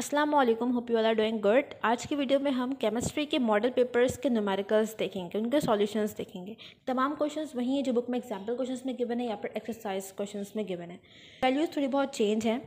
अस्सलाम वालेकुम, hope you all are doing good. आज की वीडियो में हम केमिस्ट्री के मॉडल पेपर्स के न्यूमेरिकल्स देखेंगे, उनके सॉल्यूशंस देखेंगे। तमाम क्वेश्चंस वही हैं जो बुक में एग्जाम्पल क्वेश्चंस में गिवन है या फिर एक्सरसाइज क्वेश्चंस में गिवन है। वैल्यूज़ थोड़ी बहुत चेंज हैं,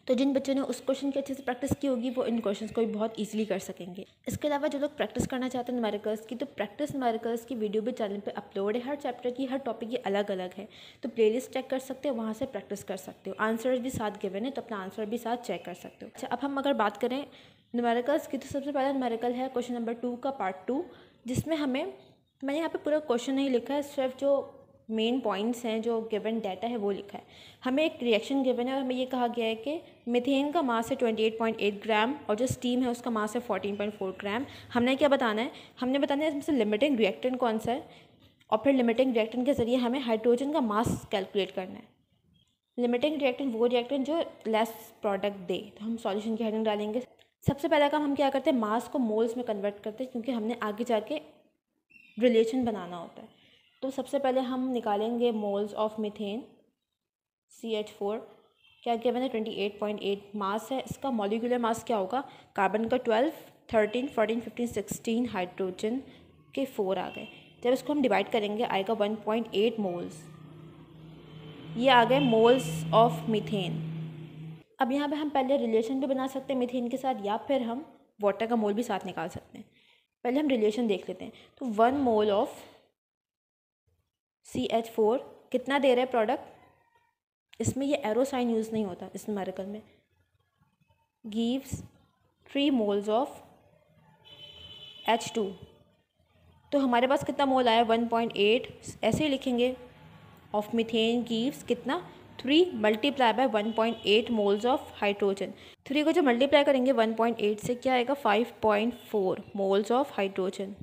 तो जिन बच्चों ने उस क्वेश्चन की अच्छे से प्रैक्टिस की होगी वो इन क्वेश्चंस को भी बहुत ईजिली कर सकेंगे। इसके अलावा जो लोग प्रैक्टिस करना चाहते हैं न्यूमेरिकल्स की, तो प्रैक्टिस न्यूमेरिकल्स की वीडियो भी चैनल पे अपलोड है। हर चैप्टर की, हर टॉपिक की अलग अलग है, तो प्लेलिस्ट चेक कर सकते हो, वहाँ से प्रैक्टिस कर सकते हो। आंसर भी साथ गिवन है, तो अपना आंसर भी साथ चेक कर सकते हो। अच्छा, अब हम अगर बात करें न्यूमेरिकल्स की, तो सबसे पहला न्यूमेरिकल है क्वेश्चन नंबर 2 का पार्ट 2, जिसमें मैंने यहाँ पे पूरा क्वेश्चन नहीं लिखा है, सिर्फ जो मेन पॉइंट्स हैं, जो गिवन डाटा है वो लिखा है। हमें एक रिएक्शन गिवन है और हमें ये कहा गया है कि मीथेन का मास है 28.8 ग्राम और जो स्टीम है उसका मास है 14.4 ग्राम। हमने क्या बताना है? हमने बताना है इसमें से लिमिटिंग रिएक्टेंट कौन सा है, और फिर लिमिटिंग रिएक्टेंट के ज़रिए हमें हाइड्रोजन का मास कैलकुलेट करना है। लिमिटिंग रिएक्टेंट वो रिएक्टेंट जो लेस प्रोडक्ट दे। तो हम सॉल्यूशन की हेडिंग डालेंगे। सबसे पहला काम हम क्या करते हैं, मास को मोल्स में कन्वर्ट करते हैं, क्योंकि हमने आगे जाके रिलेशन बनाना होता है। तो सबसे पहले हम निकालेंगे मोल्स ऑफ मीथेन CH4। क्या गिवन है? 28.8 मास है। इसका मॉलिक्यूलर मास क्या होगा? कार्बन का 12, 13, 14, 15, 16, हाइड्रोजन के 4 आ गए। जब इसको हम डिवाइड करेंगे आएगा 1.8 मोल्स। ये आ गए मोल्स ऑफ मीथेन। अब यहाँ पे हम पहले रिलेशन भी बना सकते हैं मीथेन के साथ, या फिर हम वाटर का मोल भी साथ निकाल सकते हैं। पहले हम रिलेशन देख लेते हैं। तो 1 मोल ऑफ CH4 कितना दे रहा है प्रोडक्ट? इसमें ये एरो साइन यूज़ नहीं होता इस न्यूमेरिकल में। Gives 3 moles of H2। तो हमारे पास कितना मोल आया? 1.8। ऐसे ही लिखेंगे, ऑफ मीथेन गिव्स कितना? 3 multiply by 1.8 moles of hydrogen. 3 को जो मल्टीप्लाई करेंगे 1.8 से, क्या आएगा? 5.4 मोल्स ऑफ हाइड्रोजन।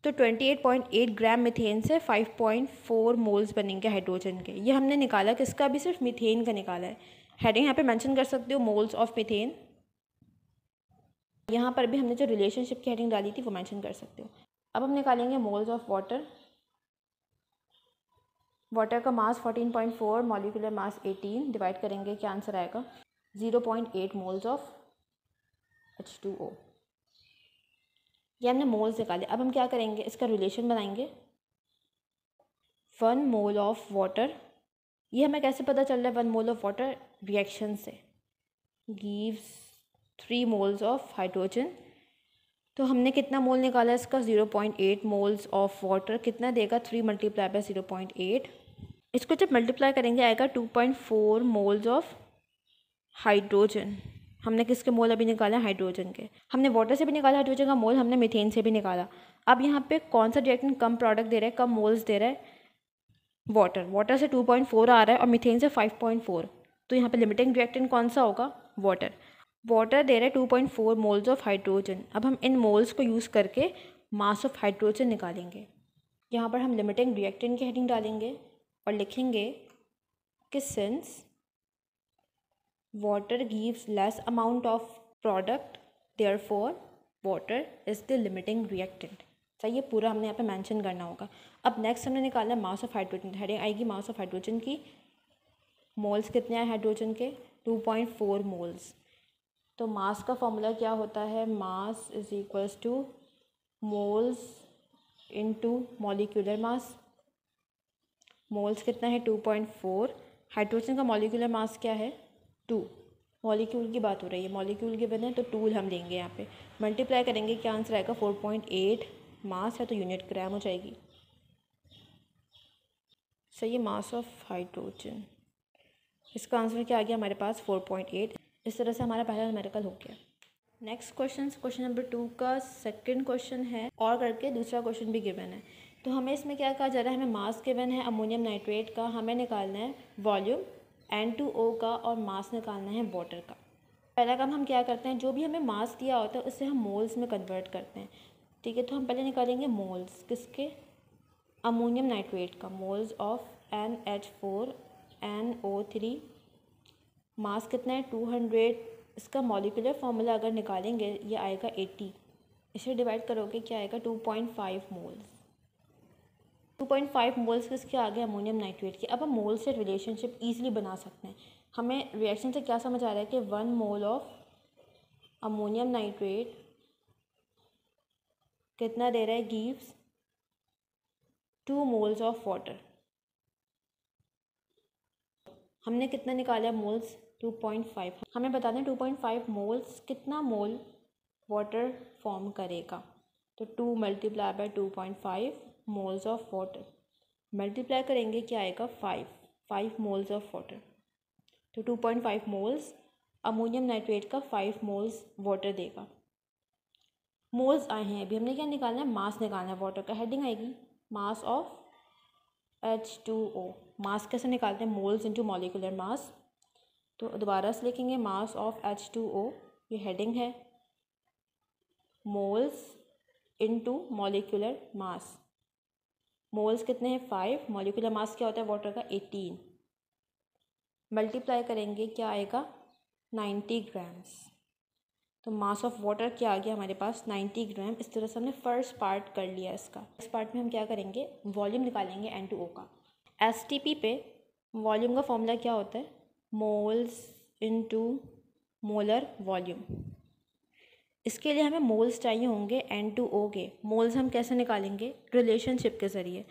तो 28.8 ग्राम मीथेन से 5.4 मोल्स बनेंगे हाइड्रोजन के। ये हमने निकाला किसका? भी सिर्फ मीथेन का निकाला है। हेडिंग यहाँ पे मेंशन कर सकते हो, मोल्स ऑफ मीथेन। यहाँ पर भी हमने जो रिलेशनशिप की हेडिंग डाली थी वो मेंशन कर सकते हो। अब हम निकालेंगे मोल्स ऑफ वाटर। वाटर का मास 14.4, मॉलिक्यूलर मास 18, डिवाइड करेंगे, क्या आंसर आएगा? 0.8 मोल्स ऑफ H2O। ये हमने मोल्स निकाले। अब हम क्या करेंगे, इसका रिलेशन बनाएंगे। 1 मोल ऑफ वाटर, ये हमें कैसे पता चल रहा है 1 मोल ऑफ वाटर? रिएक्शन से। Gives 3 moles of hydrogen. तो हमने कितना मोल निकाला इसका? 0.8 मोल्स ऑफ वाटर। कितना देगा? 3 मल्टीप्लाई बाय 0.8। इसको जब मल्टीप्लाई करेंगे आएगा 2.4 मोल्स ऑफ हाइड्रोजन। हमने किसके मोल अभी निकाला? हाइड्रोजन के। हमने वाटर से भी निकाला हाइड्रोजन का मोल, हमने मीथेन से भी निकाला। अब यहाँ पे कौन सा रिएक्टेंट कम प्रोडक्ट दे रहा है, कम मोल्स दे रहा है? वाटर से 2.4 आ रहा है और मीथेन से 5.4। तो यहाँ पे लिमिटिंग रिएक्टेंट कौन सा होगा? वाटर दे रहा है 2.4 मोल्स ऑफ हाइड्रोजन। अब हम इन मोल्स को यूज़ करके मास ऑफ हाइड्रोजन निकालेंगे। यहाँ पर हम लिमिटिंग रिएक्टेंट की हेडिंग डालेंगे और लिखेंगे कि since water gives less amount of product, therefore water is the limiting reactant. सही, ये पूरा हमने यहाँ पे मेंशन करना होगा। अब नेक्स्ट हमने निकाला मास ऑफ हाइड्रोजन। हेडिंग आएगी मास ऑफ हाइड्रोजन की। मोल्स कितने हैं हाइड्रोजन के? 2.4 मोल्स। तो मास का फॉर्मूला क्या होता है? Mass is equals two moles into molecular mass. Moles कितना है? 2.4। हाइड्रोजन का मॉलिक्यूलर मास क्या है? 2। मॉलिक्यूल की बात हो रही है, मॉलिक्यूल के बने तो टूल हम लेंगे यहाँ पे। मल्टीप्लाई करेंगे, क्या आंसर आएगा? 4.8। मास है तो यूनिट ग्राम हो जाएगी। सही है, मास ऑफ हाइड्रोजन। इसका आंसर क्या आ गया हमारे पास? 4.8। इस तरह से हमारा पहला न्यूमेरिकल हो गया। नेक्स्ट क्वेश्चन नंबर 2 का सेकंड क्वेश्चन है, और करके दूसरा क्वेश्चन भी गिवन है। तो हमें इसमें क्या कहा जा रहा है? हमें मास गिवन है अमोनियम नाइट्रेट का, हमें निकालना है वॉल्यूम N2O का, और मास निकालना है वाटर का। पहला काम हम क्या करते हैं, जो भी हमें मास दिया होता है उससे हम मोल्स में कन्वर्ट करते हैं। ठीक है, तो हम पहले निकालेंगे मोल्स किसके? अमोनियम नाइट्रेट का। Moles of NH4NO3। मास कितना है? 200। इसका मॉलिक्यूलर फार्मूला अगर निकालेंगे ये आएगा 80। इसे डिवाइड करोगे क्या आएगा? 2.5 मोल्स। 2.5 मोल्स किसके आ गए? अमोनियम नाइट्रेट के। अब हम मोल से रिलेशनशिप ईजिली बना सकते हैं। हमें रिएक्शन से क्या समझ आ रहा है कि 1 मोल ऑफ अमोनियम नाइट्रेट कितना दे रहा है, गिव्स 2 मोल्स ऑफ वाटर। हमने कितना निकाला मोल्स, 2.5। हमें बता दें 2.5 मोल्स कितना मोल वाटर फॉर्म करेगा। तो 2 multiply by 2.5 moles of water, multiply करेंगे क्या आएगा, 5 मोल्स ऑफ वाटर। तो 2.5 मोल्स अमोनियम नाइट्रेट का 5 मोल्स वाटर देगा। मोल्स आए हैं, अभी हमने क्या निकालना है, मास निकालना है वाटर का। हेडिंग आएगी मास ऑफ H2O। मास कैसे निकालते हैं, मोल्स इनटू मॉलिक्यूलर मास। तो दोबारा से लिखेंगे मास ऑफ H2O, ये हेडिंग है, moles into molecular mass. Moles कितने हैं, 5, मॉलिक्यूलर मास क्या होता है वाटर का, 18। मल्टीप्लाई करेंगे क्या आएगा, 90 ग्राम्स। तो मास ऑफ वाटर क्या आ गया हमारे पास, 90 ग्राम। इस तरह से हमने फर्स्ट पार्ट कर लिया इसका। इस पार्ट में हम क्या करेंगे, वॉल्यूम निकालेंगे N2O का। STP पे वॉल्यूम का फॉर्मूला क्या होता है, मोल्स इनटू मोलर वॉल्यूम। इसके लिए हमें मोल्स चाहिए होंगे N2O के। मोल्स हम कैसे निकालेंगे, रिलेशनशिप के ज़रिए।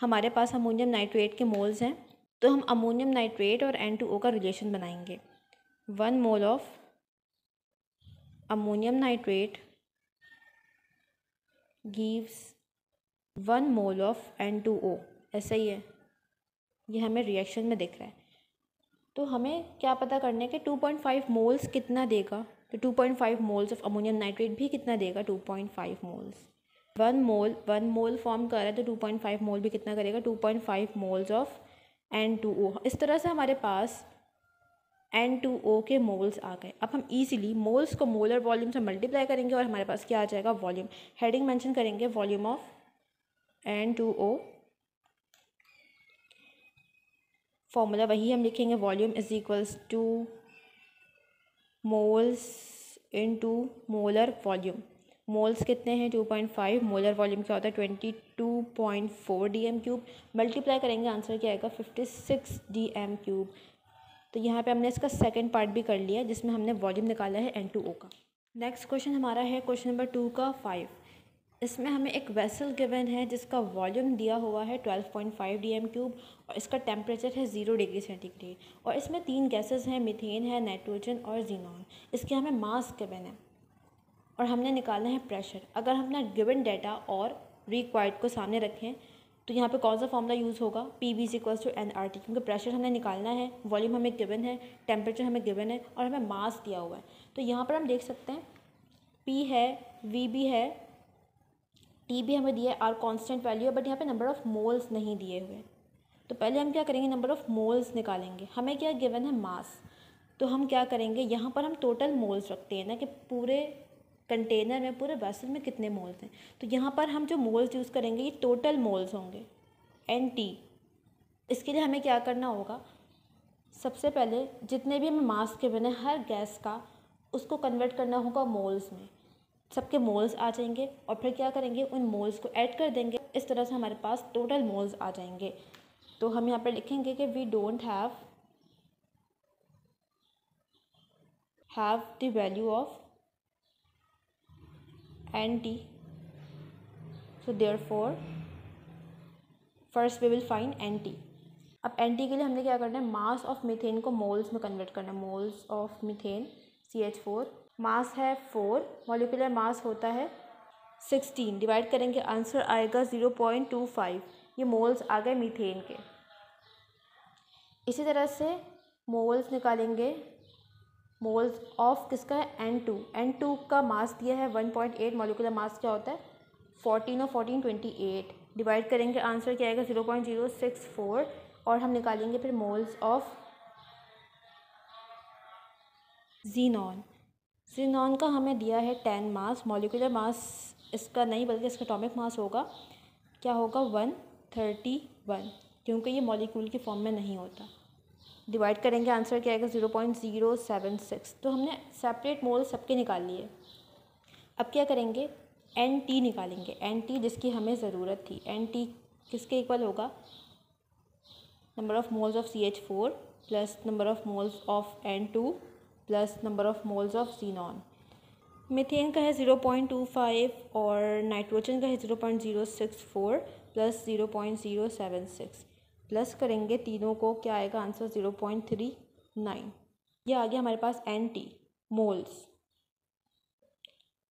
हमारे पास अमोनियम नाइट्रेट के मोल्स हैं, तो हम अमोनियम नाइट्रेट और N2O का रिलेशन बनाएंगे। 1 mole of ammonium nitrate gives 1 mole of N2O। ऐसा ही है, ये हमें रिएक्शन में दिख रहा है। तो हमें क्या पता करना है कि 2.5 मोल्स कितना देगा। तो 2.5 मोल्स ऑफ अमोनियम नाइट्रेट भी कितना देगा, 2.5 मोल्स। 1 मोल फॉर्म कर रहा है, तो 2.5 मोल भी कितना करेगा, 2.5 मोल्स ऑफ N2O। इस तरह से हमारे पास N2O के मोल्स आ गए। अब हम इजीली मोल्स को मोलर वॉल्यूम से मल्टीप्लाई करेंगे और हमारे पास क्या आ जाएगा, वॉल्यूम। हेडिंग मेंशन करेंगे वॉल्यूम ऑफ N2O। फॉर्मूला वही हम लिखेंगे, volume is equals two moles into molar volume. Moles कितने हैं, 2.5। मोलर वॉल्यूम क्या होता है, 22.4 dm³। मल्टीप्लाई करेंगे आंसर क्या आएगा, 56 dm³। तो यहाँ पे हमने इसका सेकंड पार्ट भी कर लिया, जिसमें हमने वॉल्यूम निकाला है N2O का। नेक्स्ट क्वेश्चन हमारा है क्वेश्चन नंबर 2 का 5। इसमें हमें एक वेसल गिवन है जिसका वॉल्यूम दिया हुआ है 12.5 dm³ और इसका टेम्परेचर है 0 डिग्री सेंटीग्रेड। और इसमें 3 गैसेस हैं, मीथेन है, नाइट्रोजन और जीनॉन। इसके हमें मास गिवन है और हमने निकालना है प्रेशर। अगर हम अपना गिवन डाटा और रिक्वायर्ड को सामने रखें तो यहाँ पे कौन सा फॉर्मूला यूज़ होगा, PV = nRT, क्योंकि प्रेशर हमें निकालना है, वॉल्यूम हमें गिवन है, टेम्परेचर हमें गिवन है और हमें मास दिया हुआ है। तो यहाँ पर हम देख सकते हैं P है, V भी है, T भी हमें दिया है, R कांस्टेंट वैल्यू है, बट यहाँ पे नंबर ऑफ़ मोल्स नहीं दिए हुए। तो पहले हम क्या करेंगे, नंबर ऑफ़ मोल्स निकालेंगे। हमें क्या गिवन है, मास। तो हम क्या करेंगे, यहाँ पर हम टोटल मोल्स रखते हैं ना, कि पूरे कंटेनर में, पूरे वेसल में कितने मोल्स हैं। तो यहाँ पर हम जो मोल्स यूज़ करेंगे ये टोटल मोल्स होंगे, NT। इसके लिए हमें क्या करना होगा, सबसे पहले जितने भी हमें मास के बने हर गैस का, उसको कन्वर्ट करना होगा मोल्स में। सबके मोल्स आ जाएंगे और फिर क्या करेंगे, उन मोल्स को ऐड कर देंगे। इस तरह से हमारे पास टोटल मोल्स आ जाएंगे। तो हम यहाँ पर लिखेंगे कि we don't have the value of NT, so therefore first we will find NT। अब NT के लिए हमने क्या करना है, मास ऑफ मीथेन को मोल्स में कन्वर्ट करना है। मोल्स ऑफ मीथेन CH4, मास है 4, मॉलिक्यूलर मास होता है 16। डिवाइड करेंगे आंसर आएगा 0.25। ये मोल्स आ गए मीथेन के। इसी तरह से मोल्स निकालेंगे, मोल्स ऑफ किसका है, N2 का मास दिया है 1.8, मॉलिक्यूलर मास क्या होता है 14 और 14 28। डिवाइड करेंगे आंसर क्या आएगा 0.064 और हम निकालेंगे फिर मोल्स ऑफ जीनॉन का हमें दिया है 10 मास। मॉलिक्यूलर मास इसका नहीं बल्कि इसका एटॉमिक मास होगा, क्या होगा 131, क्योंकि ये मॉलिक्यूल की फॉर्म में नहीं होता। डिवाइड करेंगे आंसर क्या आएगा 0.076। तो हमने सेपरेट मोल सबके निकाल लिए। अब क्या करेंगे, NT निकालेंगे। NT जिसकी हमें ज़रूरत थी, NT किसके इक्वल होगा, number of moles of CH4 plus number of moles of N2 plus number of moles of xenon. Methane का है 0.25 और नाइट्रोजन का है 0.064 प्लस 0.076 प्लस करेंगे तीनों को, क्या आएगा आंसर 0.39। ये आ गया हमारे पास NT मोल्स।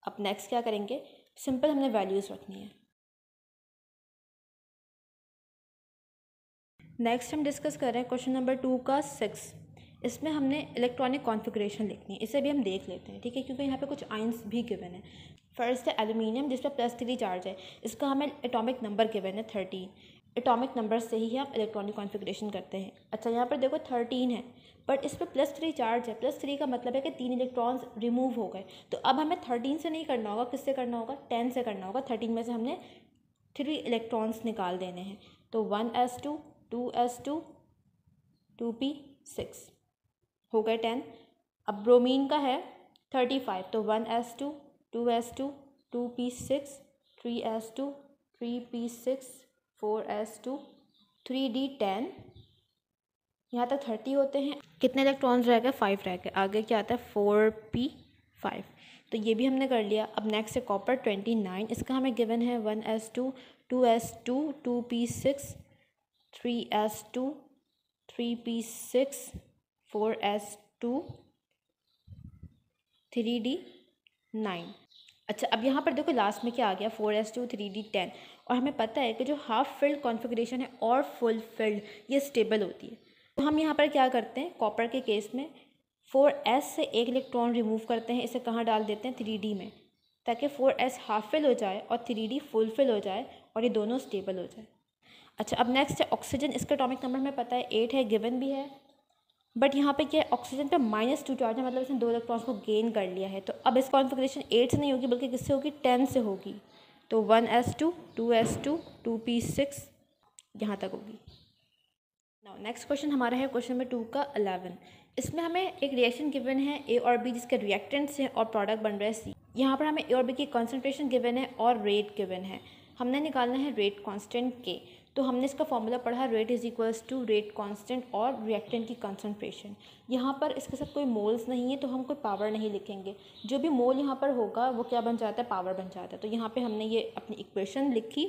अब नेक्स्ट क्या करेंगे, सिंपल हमने वैल्यूज़ रखनी है। नेक्स्ट हम डिस्कस कर रहे हैं क्वेश्चन नंबर 2 का 6। इसमें हमने इलेक्ट्रॉनिक कॉन्फ़िगरेशन लिखनी है, इसे भी हम देख लेते हैं, ठीक है, क्योंकि यहाँ पे कुछ आयंस भी गिवन है। फर्स्ट है एल्यूमिनियम जिस पर +3 चार्ज है, इसका हमें एटॉमिक नंबर गिवन है 13। एटॉमिक नंबर से ही हम इलेक्ट्रॉनिक कॉन्फ़िगरेशन करते हैं। अच्छा, यहाँ पर देखो 13 है बट इस पर +3 चार्ज है। +3 का मतलब है कि 3 इलेक्ट्रॉन्स रिमूव हो गए। तो अब हमें 13 से नहीं करना होगा, किससे करना होगा, 10 से करना होगा। 13 में से हमने 3 इलेक्ट्रॉन्स निकाल देने हैं। तो 1s2 2s2 2p6 हो गए 10। अब ब्रोमीन का है 35, तो 1s2 2s2 2p6 3s2 3p6 4s2 3d10। यहाँ तक 30 होते हैं। कितने इलेक्ट्रॉन्स रह गए, 5 रह गए। आगे क्या आता है 4p5, तो ये भी हमने कर लिया। अब नेक्स्ट है कॉपर 29, इसका हमें गिवन है 1s2 2s2 2p6 3s2 3p6 4s2 3d9। अच्छा, अब यहाँ पर देखो लास्ट में क्या आ गया 4s2 3d10, और हमें पता है कि जो हाफ फिल्ड कॉन्फ़िगरेशन है और फुल फिल्ड ये स्टेबल होती है। तो हम यहाँ पर क्या करते हैं, कॉपर के केस में 4s से एक इलेक्ट्रॉन रिमूव करते हैं, इसे कहाँ डाल देते हैं 3d में, ताकि 4s हाफ फिल हो जाए और 3d फुल फिल हो जाए और ये दोनों स्टेबल हो जाए। अच्छा, अब नेक्स्ट है ऑक्सीजन। इसका एटॉमिक नंबर हमें पता है 8 है, गिवन भी है, बट यहाँ पे क्या है, ऑक्सीजन पे -2 चार्ज है, मतलब इसने 2 इलेक्ट्रॉन्स को गेन कर लिया है। तो अब इस कॉन्फ़िगरेशन 8 से नहीं होगी बल्कि किससे होगी, 10 से होगी। तो 1s2 2s2 2p6 यहाँ तक होगी। नाउ नेक्स्ट क्वेश्चन हमारा है क्वेश्चन नंबर 2 का 11। इसमें हमें एक रिएक्शन गिवन है A और B जिसके रिएक्टेंट्स हैं और प्रोडक्ट बन रहा है C। यहाँ पर हमें A और B की कॉन्सेंट्रेशन गिवन है और रेट गिवन है। हमने निकालना है रेट कांस्टेंट K। तो हमने इसका फॉर्मूला पढ़ा, rate is equals to rate constant और रिएक्टेंट की कंसंट्रेशन। यहाँ पर इसके साथ कोई मोल्स नहीं है तो हम कोई पावर नहीं लिखेंगे। जो भी मोल यहाँ पर होगा वो क्या बन जाता है, पावर बन जाता है। तो यहाँ पे हमने ये अपनी इक्वेशन लिखी।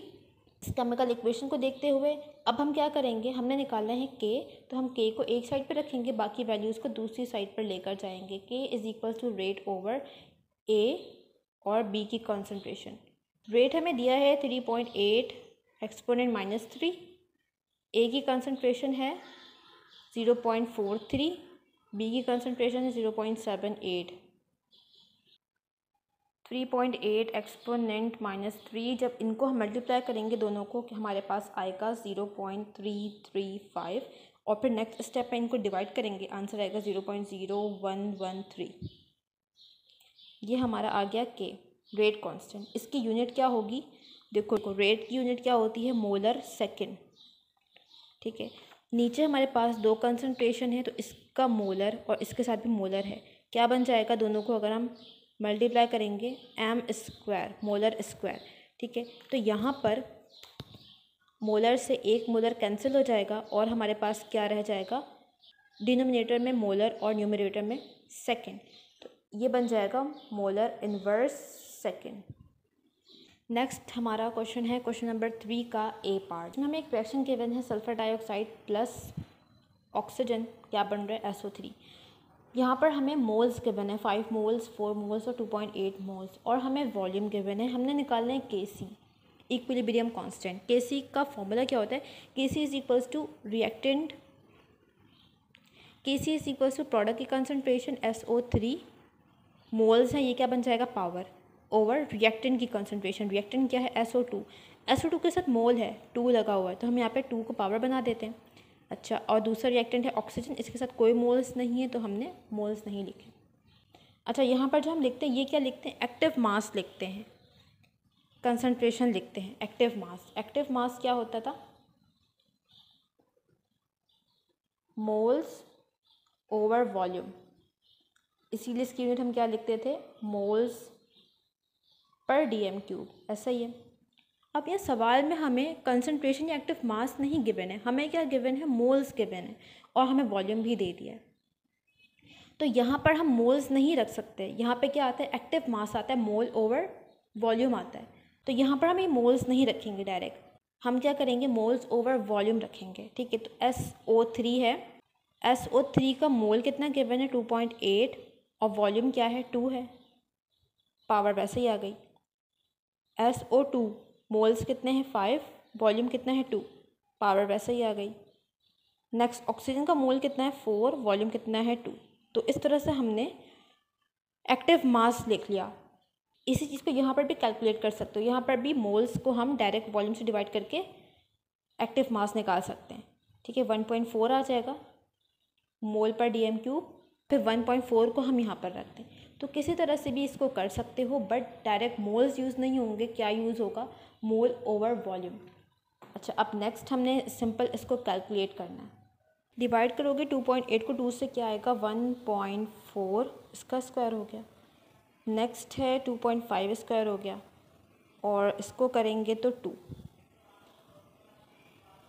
इस केमिकल इक्वेशन को देखते हुए अब हम क्या करेंगे, हमने निकालना है K, तो हम K को एक साइड पर रखेंगे, बाकी वैल्यूज़ को दूसरी साइड पर लेकर जाएंगे। K is equal to rate over A और B की कंसंट्रेशन। रेट हमें दिया है 3.8 एक्सपोनेंट -3, A की कंसंट्रेशन है 0.43, B की कंसंट्रेशन है 0.78। 3.8 एक्सपोनेंट -3, जब इनको हम मल्टीप्लाई करेंगे दोनों को, कि हमारे पास आएगा 0.335, और फिर नेक्स्ट स्टेप में इनको डिवाइड करेंगे, आंसर आएगा 0.0113। ये हमारा आ गया K रेट कांस्टेंट। इसकी यूनिट क्या होगी, देखो रेट की यूनिट क्या होती है, मोलर सेकेंड, ठीक है। नीचे हमारे पास 2 कंसंट्रेशन है, तो इसका मोलर और इसके साथ भी मोलर है, क्या बन जाएगा, दोनों को अगर हम मल्टीप्लाई करेंगे m², मोलर स्क्वायर, ठीक है। तो यहाँ पर मोलर से एक मोलर कैंसिल हो जाएगा और हमारे पास क्या रह जाएगा, डिनोमिनेटर में मोलर और न्यूमरेटर में सेकेंड, तो ये बन जाएगा मोलर इन्वर्स सेकेंड। नेक्स्ट हमारा क्वेश्चन है क्वेश्चन नंबर 3 का A पार्ट। हमें एक रिएक्शन गिवन है, सल्फर डाइऑक्साइड प्लस ऑक्सीजन, क्या बन रहा है SO3। यहाँ पर हमें मोल्स गिवन है 5 मोल्स 4 मोल्स और 2.8 मोल्स, और हमें वॉल्यूम गिवन है। हमने निकालना है Kc इक्विलिब्रियम कांस्टेंट। Kc का फॉर्मूला क्या होता है, Kc is equals to reactant, Kc is equals to product की कंसनट्रेशन SO3, मोल्स है ये क्या बन जाएगा, पावर, ओवर रिएक्टेंट की कंसनट्रेशन। रिएक्टेंट क्या है, SO2। SO2 के साथ मोल है 2 लगा हुआ है, तो हम यहाँ पे 2 को पावर बना देते हैं। अच्छा, और दूसरा रिएक्टेंट है ऑक्सीजन, इसके साथ कोई मोल्स नहीं है तो हमने मोल्स नहीं लिखे। अच्छा, यहाँ पर जो हम लिखते हैं ये क्या लिखते हैं, एक्टिव मास लिखते हैं, कंसंट्रेशन लिखते हैं एक्टिव मास। एक्टिव मास क्या होता था, मोल्स ओवर वॉल्यूम, इसीलिए इसकी यूनिट हम क्या लिखते थे, मोल्स पर dm³, ऐसा ही है। अब यह सवाल में हमें कंसंट्रेशन या एक्टिव मास नहीं गिवन है, हमें क्या गिवन है, मोल्स गिवन है, और हमें वॉल्यूम भी दे दिया है। तो यहाँ पर हम मोल्स नहीं रख सकते, यहाँ पे क्या आता है, एक्टिव मास आता है, मोल ओवर वॉल्यूम आता है। तो यहाँ पर हम ये मोल्स नहीं रखेंगे डायरेक्ट, हम क्या करेंगे, मोल्स ओवर वॉल्यूम रखेंगे। ठीक है, तो SO3 है, SO3 का मोल कितना गिवन है 2.8 और वॉल्यूम क्या है 2 है, पावर वैसे ही आ गई। SO2 मोल्स कितने हैं 5, वॉल्यूम कितना है 2, पावर वैसे ही आ गई। नेक्स्ट ऑक्सीजन का मोल कितना है 4, वॉल्यूम कितना है 2। तो इस तरह से हमने एक्टिव मास लिख लिया। इसी चीज़ को यहाँ पर भी कैलकुलेट कर सकते हो, यहाँ पर भी मोल्स को हम डायरेक्ट वॉल्यूम से डिवाइड करके एक्टिव मास निकाल सकते हैं। ठीक है, 1.4 आ जाएगा मोल पर DM³, फिर 1.4 को हम यहाँ पर रखते हैं। तो किसी तरह से भी इसको कर सकते हो, बट डायरेक्ट मोल्स यूज़ नहीं होंगे, क्या यूज़ होगा, मोल ओवर वॉल्यूम। अच्छा, अब नेक्स्ट हमने सिंपल इसको कैलकुलेट करना है। डिवाइड करोगे 2.8 को 2 से, क्या आएगा 1.4, इसका स्क्वायर हो गया। नेक्स्ट है 2.5 स्क्वायर हो गया, और इसको करेंगे तो 2।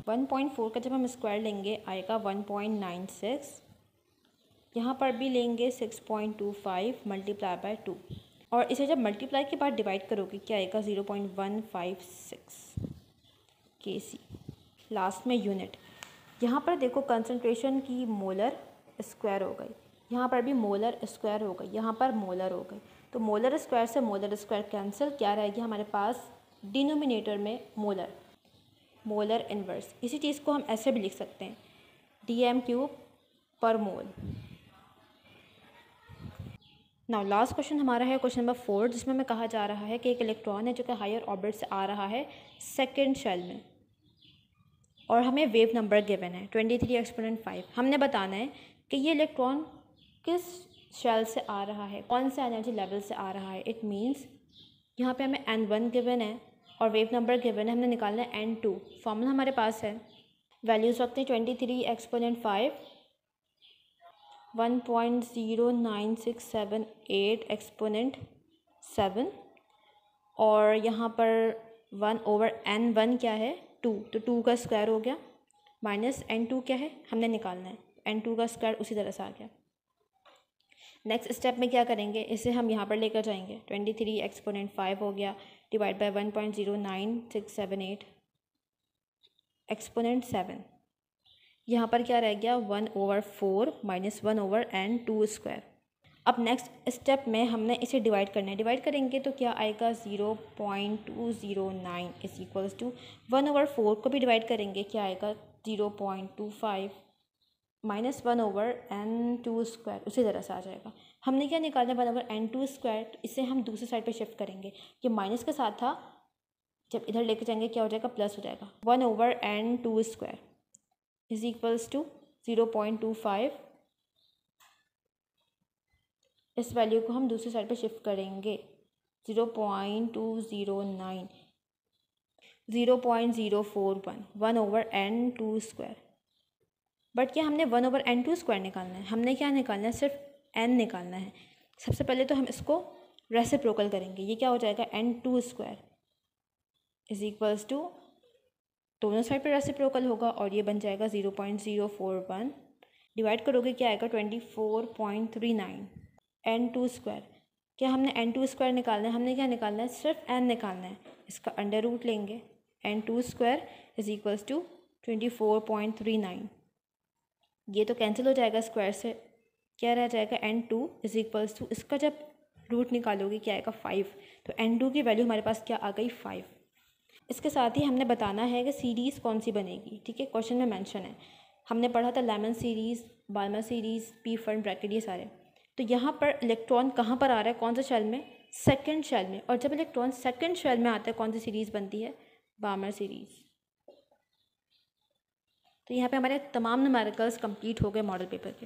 1.4 का जब हम स्क्वायर लेंगे आएगा 1.96, यहाँ पर भी लेंगे 6.25 मल्टीप्लाई बाय 2, और इसे जब मल्टीप्लाई के बाद डिवाइड करोगे क्या आएगा 0.156 kc। लास्ट में यूनिट, यहाँ पर देखो कंसंट्रेशन की मोलर स्क्वायर हो गई, यहाँ पर भी मोलर स्क्वायर हो गई, यहाँ पर मोलर हो गई। तो मोलर स्क्वायर से मोलर स्क्वायर कैंसिल, क्या रहेगी हमारे पास डिनोमिनेटर में मोलर, मोलर इन्वर्स। इसी चीज़ को हम ऐसे भी लिख सकते हैं DM³ पर मोल। नाउ लास्ट क्वेश्चन हमारा है क्वेश्चन नंबर 4, जिसमें हमें कहा जा रहा है कि एक इलेक्ट्रॉन है जो कि हायर ऑर्बिट से आ रहा है सेकेंड शेल में, और हमें वेव नंबर गिवन है 23 exponent 5। हमने बताना है कि ये इलेक्ट्रॉन किस शेल से आ रहा है, कौन से एनर्जी लेवल से आ रहा है। इट मीन्स यहाँ पे हमें N1 गिवन है और वेव नंबर गिवन है, हमने निकालना है N2। फॉर्मूला हमारे पास है, वैल्यूज़ रखते हैं 23 exponent 5, 1.09678 exponent 7, और यहाँ पर 1/N1 क्या है 2, तो 2 का स्क्वायर हो गया, माइनस N2 क्या है हमने निकालना है, N2 का स्क्वायर उसी तरह से आ गया। नेक्स्ट स्टेप में क्या करेंगे, इसे हम यहाँ पर लेकर जाएंगे, 23 exponent 5 हो गया, डिवाइड बाय 1.09678 exponent 7, यहाँ पर क्या रह गया 1/4 माइनस 1/N2 स्क्वायर। अब नेक्स्ट स्टेप में हमने इसे डिवाइड करना है, डिवाइड करेंगे तो क्या आएगा 0.209 इज इक्वल्स टू 1/4 को भी डिवाइड करेंगे, क्या आएगा 0.25 माइनस 1/N2 स्क्वायर, उसी तरह से आ जाएगा। हमने क्या निकालना है 1/N2 स्क्वायर, तो इसे हम दूसरी साइड पे शिफ्ट करेंगे, ये माइनस के साथ था, जब इधर लेके जाएंगे क्या हो जाएगा प्लस हो जाएगा, 1/N2 square is equals to 0.25। इस वैल्यू को हम दूसरी साइड पे शिफ्ट करेंगे, 0.209, 0.041, 1/N2 स्क्वायर। बट क्या हमने 1/N2 स्क्वायर निकालना है, हमने क्या निकालना है, सिर्फ n निकालना है। सबसे पहले तो हम इसको रेसिप्रोकल करेंगे, ये क्या हो जाएगा N2 square is equals to, दोनों साइड पे रेसिप्रोकल होगा और ये बन जाएगा 0.041, डिवाइड करोगे क्या आएगा 24.39 N2 स्क्वायर। क्या हमने N2 स्क्वायर निकालना है, हमने क्या निकालना है, सिर्फ n निकालना है, इसका अंडर रूट लेंगे, N2 square is equals to 24.39, ये तो कैंसिल हो जाएगा स्क्वायर से, क्या रह जाएगा N2 इज इक्वल्स टू, इसका जब रूट निकालोगे क्या आएगा 5, तो N2 की वैल्यू हमारे पास क्या आ गई 5। इसके साथ ही हमने बताना है कि सीरीज़ कौन सी बनेगी। ठीक है, क्वेश्चन में मेंशन है, हमने पढ़ा था लेमन सीरीज़, बाल्मर सीरीज़, पी फर्न ब्रैकेट, ये सारे। तो यहाँ पर इलेक्ट्रॉन कहाँ पर आ रहा है, कौन से शेल में, सेकंड शेल में, और जब इलेक्ट्रॉन सेकंड शेल में आता है कौन सी सीरीज़ बनती है, बाल्मर सीरीज़। तो यहाँ पे हमारे तमाम न्यूमेरिकल्स कंप्लीट हो गए मॉडल पेपर के।